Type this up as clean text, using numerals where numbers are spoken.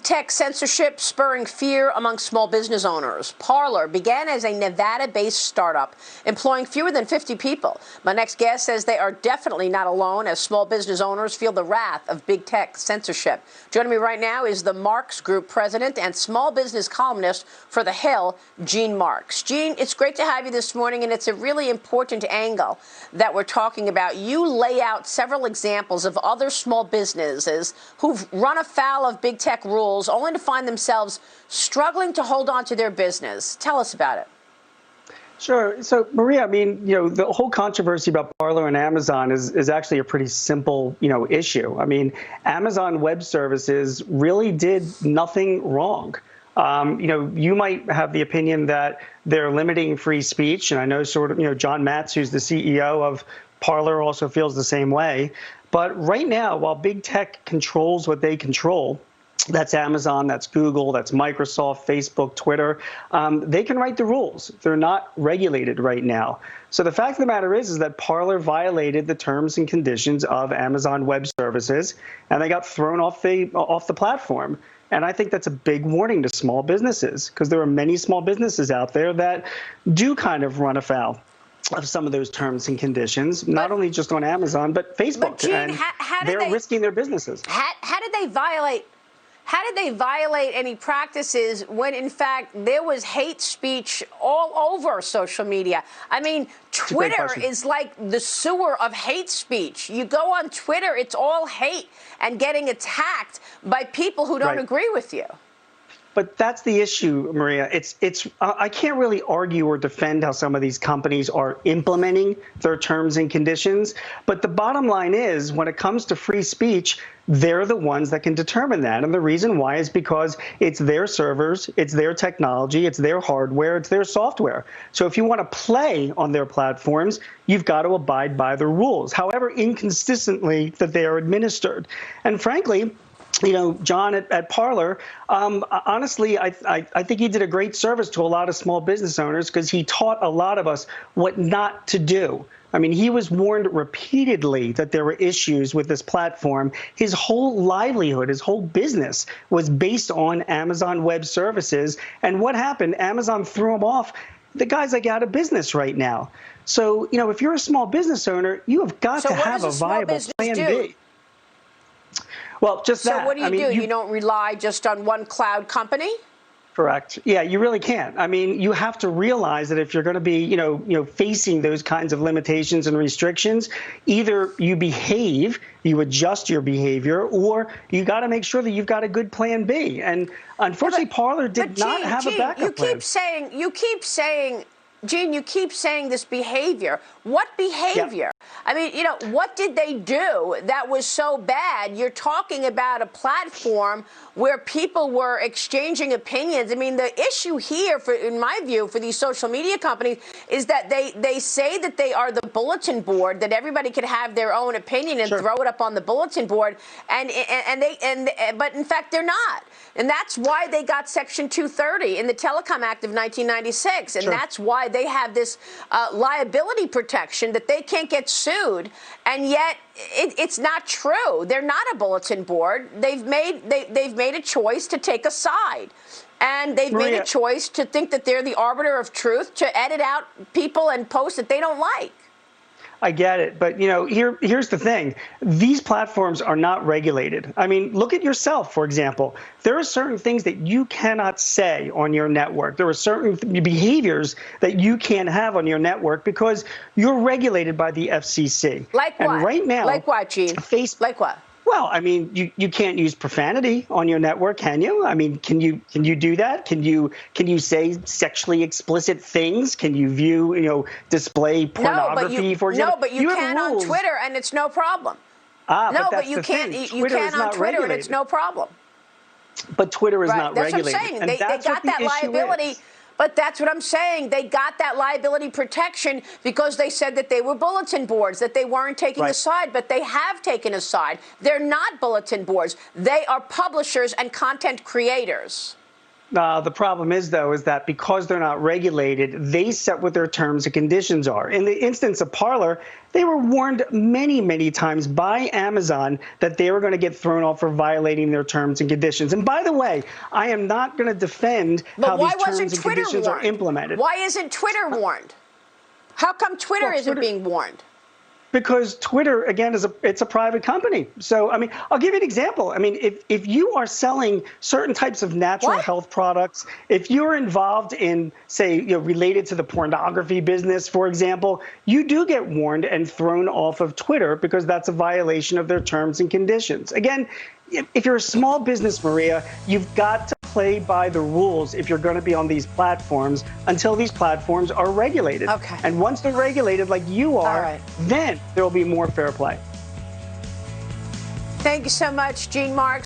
tech censorship spurring fear among small business owners. Parlor began as a Nevada-based startup employing fewer than 50 people. My next guest says they are definitely not alone as small business owners feel the wrath of big tech censorship. Joining me right now is the Marks Group president and small business columnist for The Hill, Gene Marks. Gene, it's great to have you this morning, and it's a really important angle that we're talking about. You lay out several examples of other small businesses who've run afoul of big tech rules only to find themselves struggling to hold on to their business. Tell us about it. Sure. So, Maria, I mean, the whole controversy about Parlor and Amazon is actually a pretty simple, issue. I mean, Amazon Web Services really did nothing wrong. You might have the opinion that they're limiting free speech, and I know John Matz, who's the CEO of Parlor, also feels the same way. But right now, while big tech controls what they control, that's Amazon, that's Google, that's Microsoft, Facebook, Twitter. They can write the rules. They're not regulated right now. So the fact of the matter is that Parlor violated the terms and conditions of Amazon Web Services, and they got thrown off the platform. And I think that's a big warning to small businesses, because there are many small businesses out there that do kind of run afoul of some of those terms and conditions, not only just on Amazon, but Facebook. But Gene, and they're risking their businesses. How did they violate? How did they violate any practices when, in fact, there was hate speech all over social media? I mean, Twitter is like the sewer of hate speech. You go on Twitter, it's all hate and getting attacked by people who don't agree with you. But that's the issue, Maria. I can't really argue or defend how some of these companies are implementing their terms and conditions. But the bottom line is, when it comes to free speech, they're the ones that can determine that. And the reason why is because it's their servers, it's their technology, it's their hardware, it's their software. So if you want to play on their platforms, you've got to abide by the rules, however inconsistently that they are administered. And frankly, John at Parlor, honestly, I think he did a great service to a lot of small business owners, because he taught a lot of us what not to do. I mean, he was warned repeatedly that there were issues with this platform. His whole livelihood, his whole business was based on Amazon Web Services. And what happened? Amazon threw him off. The guy's like out of business right now. So, if you're a small business owner, you have got to have a viable plan B. Well, just that. So what do you do? You don't rely just on one cloud company? Correct. Yeah, you really can't. I mean, you have to realize that if you're going to be, facing those kinds of limitations and restrictions, either you behave, you adjust your behavior, or you got to make sure that you've got a good plan B. And unfortunately, Parlor did not have a backup plan. You keep saying, Gene, you keep saying this behavior. What behavior? Yep. I mean, what did they do that was so bad? You're talking about a platform where people were exchanging opinions. I mean, the issue here, in my view, for these social media companies is that they say that they are the bulletin board, that everybody can have their own opinion and throw it up on the bulletin board, but in fact they're not. And that's why they got Section 230 in the Telecom Act of 1996, and that's why they have this liability protection that they can't get sued, and yet it's not true. They're not a bulletin board. They've made a choice to take a side, and they've made a choice to think that they're the arbiter of truth, to edit out people and posts that they don't like. I get it. But, here's the thing. These platforms are not regulated. I mean, look at yourself, for example. There are certain things that you cannot say on your network. There are certain behaviors that you can't have on your network because you're regulated by the FCC. Like what? And right now, like what, Gene? Like what? Well, I mean, you can't use profanity on your network, can you? I mean, can you do that? Can you say sexually explicit things? Can you view, display pornography, for example? No, but you can on Twitter, and it's no problem. But you can't. You can on Twitter, and it's no problem. But Twitter is not regulated. That's what I'm saying. They got that liability. But that's what I'm saying. They got that liability protection because they said that they were bulletin boards, that they weren't taking a side, but they have taken a side. They're not bulletin boards. They are publishers and content creators. The problem is, though, is that because they're not regulated, they set what their terms and conditions are. In the instance of Parlor, they were warned many, many times by Amazon that they were going to get thrown off for violating their terms and conditions. And by the way, I am not going to defend how these terms and conditions are implemented. Why isn't Twitter warned? How come Twitter isn't being warned? Because Twitter, again, it's a private company. So, I mean, I'll give you an example. I mean, if you are selling certain types of natural health products, if you're involved in, say, related to the pornography business, for example, you do get warned and thrown off of Twitter because that's a violation of their terms and conditions. Again, if you're a small business, Maria, you've got to play by the rules if you're going to be on these platforms until these platforms are regulated. Okay. And once they're regulated like you are, then there will be more fair play. Thank you so much, Gene Marks.